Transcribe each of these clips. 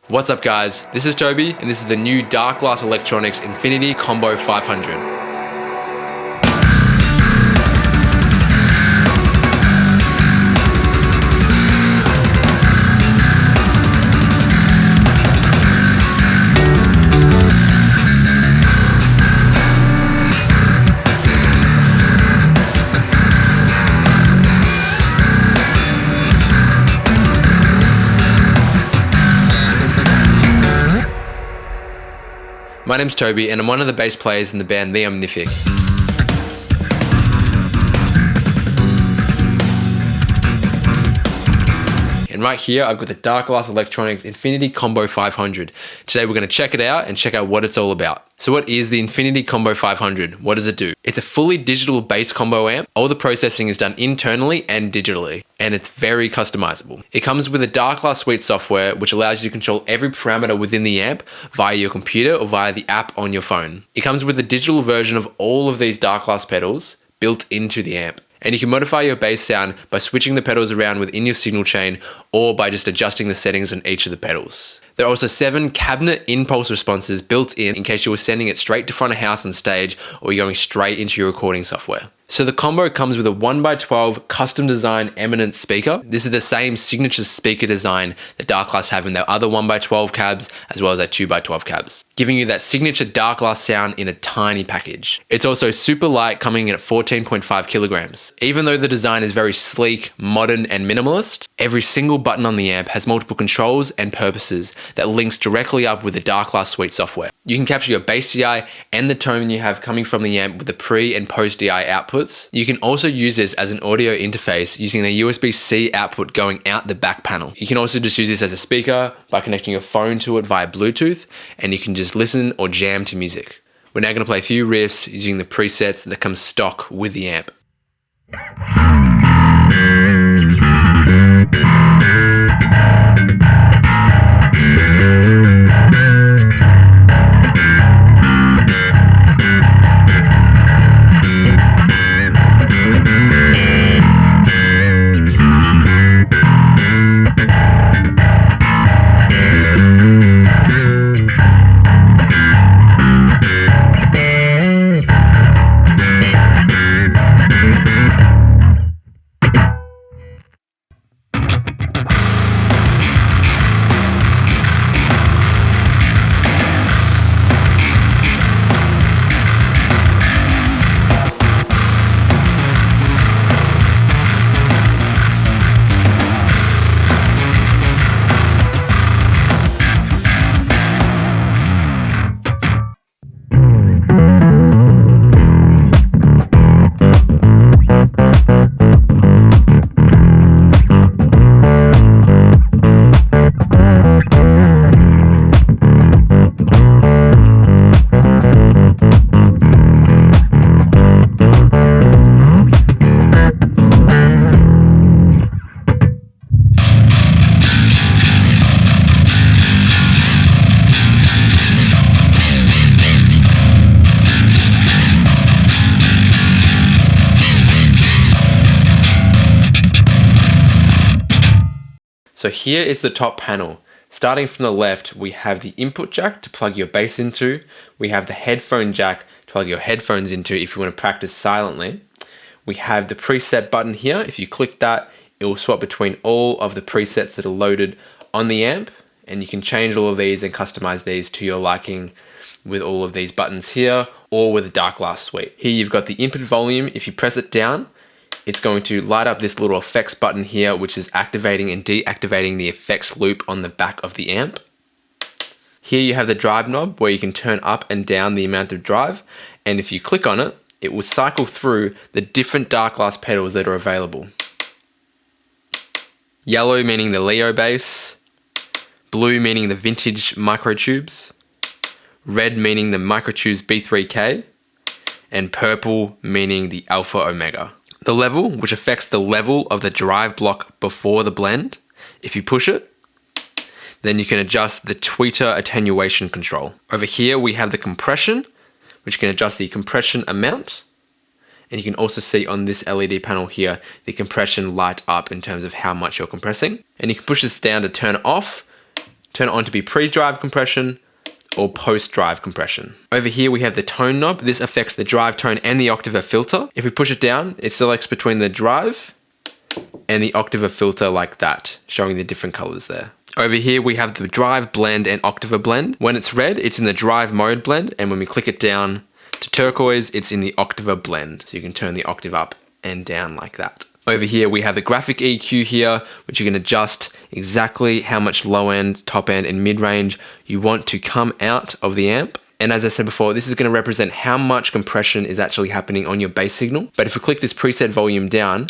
What's up guys, this is Toby and this is the new Darkglass Electronics Infinity Combo 500. My name's Toby and I'm one of the bass players in the band The Omnific. And right here I've got the Darkglass Electronics Infinity Combo 500. Today we're going to check it out and check out what it's all about. So what is the Infinity Combo 500? What does it do? It's a fully digital bass combo amp. All the processing is done internally and digitally, and it's very customizable. It comes with a Darkglass suite software which allows you to control every parameter within the amp via your computer or via the app on your phone. It comes with a digital version of all of these Darkglass pedals built into the amp. And you can modify your bass sound by switching the pedals around within your signal chain or by just adjusting the settings on each of the pedals. There are also 7 cabinet impulse responses built in case you were sending it straight to front of house on stage or you're going straight into your recording software. So the combo comes with a 1x12 custom design Eminence speaker. This is the same signature speaker design that Darkglass have in their other 1x12 cabs as well as their 2x12 cabs, giving you that signature Darkglass sound in a tiny package. It's also super light, coming in at 14.5 kilograms. Even though the design is very sleek, modern and minimalist, every single button on the amp has multiple controls and purposes that links directly up with the Darkglass suite software. You can capture your bass DI and the tone you have coming from the amp with the pre and post DI outputs. You can also use this as an audio interface using the USB-C output going out the back panel. You can also just use this as a speaker by connecting your phone to it via Bluetooth, and you can just listen or jam to music. We're now going to play a few riffs using the presets that come stock with the amp. So here is the top panel. Starting from the left, we have the input jack to plug your bass into. We have the headphone jack to plug your headphones into if you want to practice silently. We have the preset button here. If you click that, it will swap between all of the presets that are loaded on the amp, and you can change all of these and customize these to your liking with all of these buttons here or with the Darkglass suite. Here you've got the input volume. If you press it down, it's going to light up this little effects button here, which is activating and deactivating the effects loop on the back of the amp. Here you have the drive knob where you can turn up and down the amount of drive, and if you click on it, it will cycle through the different Darkglass pedals that are available. Yellow meaning the Leo bass, blue meaning the vintage microtubes, red meaning the microtubes B3K, and purple meaning the Alpha Omega. The level, which affects the level of the drive block before the blend. If you push it, then you can adjust the tweeter attenuation control. Over here we have the compression, which can adjust the compression amount. And you can also see on this LED panel here, the compression light up in terms of how much you're compressing. And you can push this down to turn off, turn it on to be pre-drive compression or post-drive compression. Over here we have the tone knob. This affects the drive tone and the octave filter. If we push it down, it selects between the drive and the octave filter like that, showing the different colors there. Over here we have the drive blend and octave blend. When it's red, it's in the drive mode blend, and when we click it down to turquoise, it's in the octave blend. So you can turn the octave up and down like that. Over here we have the graphic EQ here, which you can adjust exactly how much low end, top end, and mid range you want to come out of the amp. And as I said before, this is going to represent how much compression is actually happening on your bass signal. But if we click this preset volume down,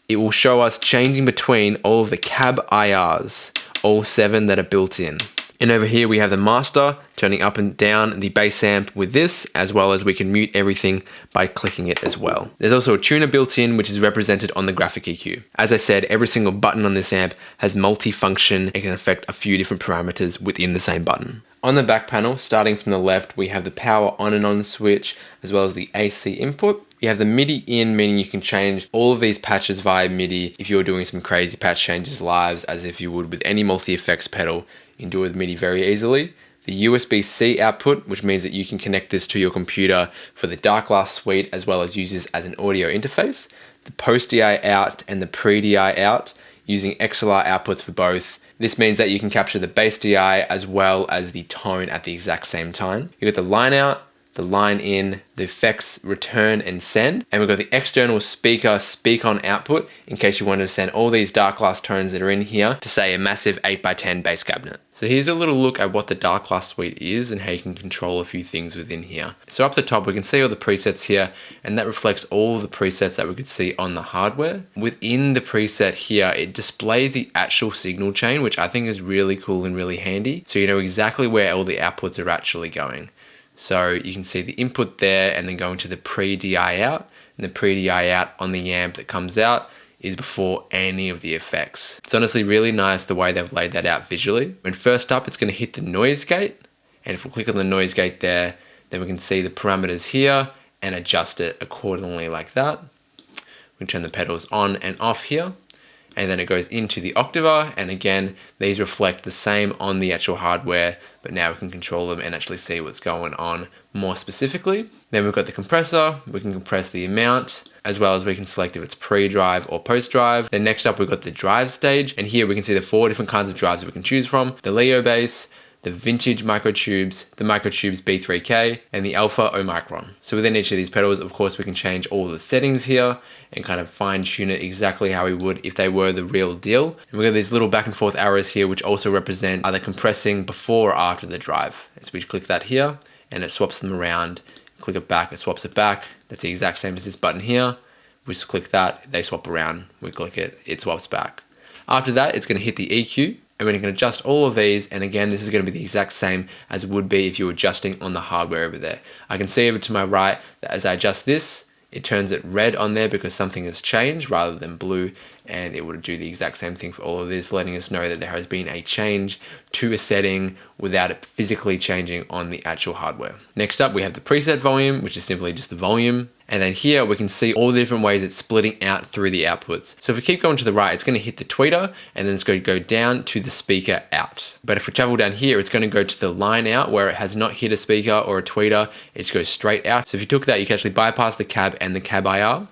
it will show us changing between all of the cab IRs, all 7 that are built in. And over here we have the master, turning up and down the bass amp with this, as well as we can mute everything by clicking it as well. There's also a tuner built in, which is represented on the graphic EQ. As I said, every single button on this amp has multi-function and can affect a few different parameters within the same button. On the back panel, starting from the left, we have the power on and on switch, as well as the AC input. You have the MIDI in, meaning you can change all of these patches via MIDI if you're doing some crazy patch changes live, as if you would with any multi-effects pedal. You can do it with MIDI very easily. The USB-C output, which means that you can connect this to your computer for the Darkglass suite, as well as use this as an audio interface. The post-DI out and the pre-DI out, using XLR outputs for both. This means that you can capture the bass DI as well as the tone at the exact same time. You've got the line out, the line in, the effects return and send, and we've got the external speaker speak on output in case you wanted to send all these Darkglass tones that are in here to, say, a massive 8x10 bass cabinet. So here's a little look at what the Darkglass suite is and how you can control a few things within here. So up the top we can see all the presets here, and that reflects all of the presets that we could see on the hardware. Within the preset here, it displays the actual signal chain, which I think is really cool and really handy, so you know exactly where all the outputs are actually going. So you can see the input there, and then going to the pre-DI out, and the pre-DI out on the amp that comes out is before any of the effects. It's honestly really nice the way they've laid that out visually. When first up, it's going to hit the noise gate, and if we click on the noise gate there, then we can see the parameters here and adjust it accordingly like that. We can turn the pedals on and off here, and then it goes into the octaver, and again these reflect the same on the actual hardware, but now we can control them and actually see what's going on more specifically. Then we've got the compressor. We can compress the amount, as well as we can select if it's pre-drive or post-drive. Then next up we've got the drive stage, and here we can see the 4 different kinds of drives that we can choose from: the Leo bass, the vintage microtubes, the microtubes B3K, and the Alpha Omicron. So within each of these pedals, of course, we can change all the settings here and kind of fine tune it exactly how we would if they were the real deal. And we've got these little back and forth arrows here, which also represent either compressing before or after the drive. So we click that here and it swaps them around. Click it back, it swaps it back. That's the exact same as this button here. We just click that, they swap around. We click it, it swaps back. After that, it's going to hit the EQ. And we can adjust all of these, and again this is going to be the exact same as it would be if you were adjusting on the hardware over there. I can see over to my right that as I adjust this, it turns it red on there because something has changed rather than blue, and it would do the exact same thing for all of this, letting us know that there has been a change to a setting without it physically changing on the actual hardware. Next up we have the preset volume, which is simply just the volume. And then here we can see all the different ways it's splitting out through the outputs. So if we keep going to the right, it's going to hit the tweeter, and then it's going to go down to the speaker out. But if we travel down here, it's going to go to the line out where it has not hit a speaker or a tweeter. It goes straight out. So if you took that, you can actually bypass the cab and the cab IR.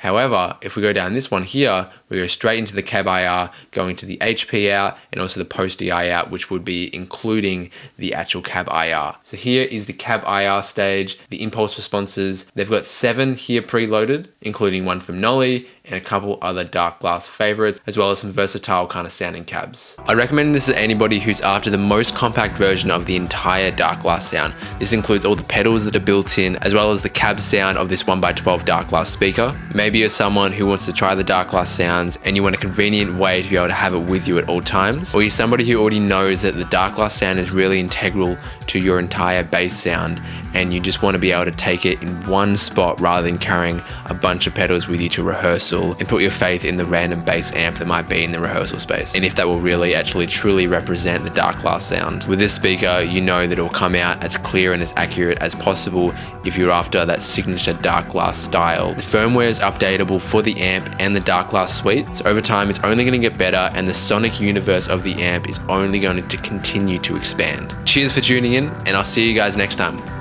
However, if we go down this one here, we go straight into the cab IR, going to the HP out and also the post DI out, which would be including the actual cab IR. So here is the cab IR stage, the impulse responses. They've got 7 here preloaded, including one from Nolly and a couple other Darkglass favorites, as well as some versatile kind of sounding cabs. I recommend this to anybody who's after the most compact version of the entire Darkglass sound. This includes all the pedals that are built in, as well as the cab sound of this 1x12 Darkglass speaker. Maybe you're someone who wants to try the Darkglass sounds and you want a convenient way to be able to have it with you at all times, or you're somebody who already knows that the Darkglass sound is really integral to your entire bass sound, and you just want to be able to take it in one spot rather than carrying a bunch of pedals with you to rehearsal, and put your faith in the random bass amp that might be in the rehearsal space, and if that will really actually truly represent the Darkglass sound. With this speaker, you know that it will come out as clear and as accurate as possible if you're after that signature Darkglass style. The firmware is updatable for the amp and the Darkglass suite, so over time it's only going to get better, and the sonic universe of the amp is only going to continue to expand. Cheers for tuning in, and I'll see you guys next time.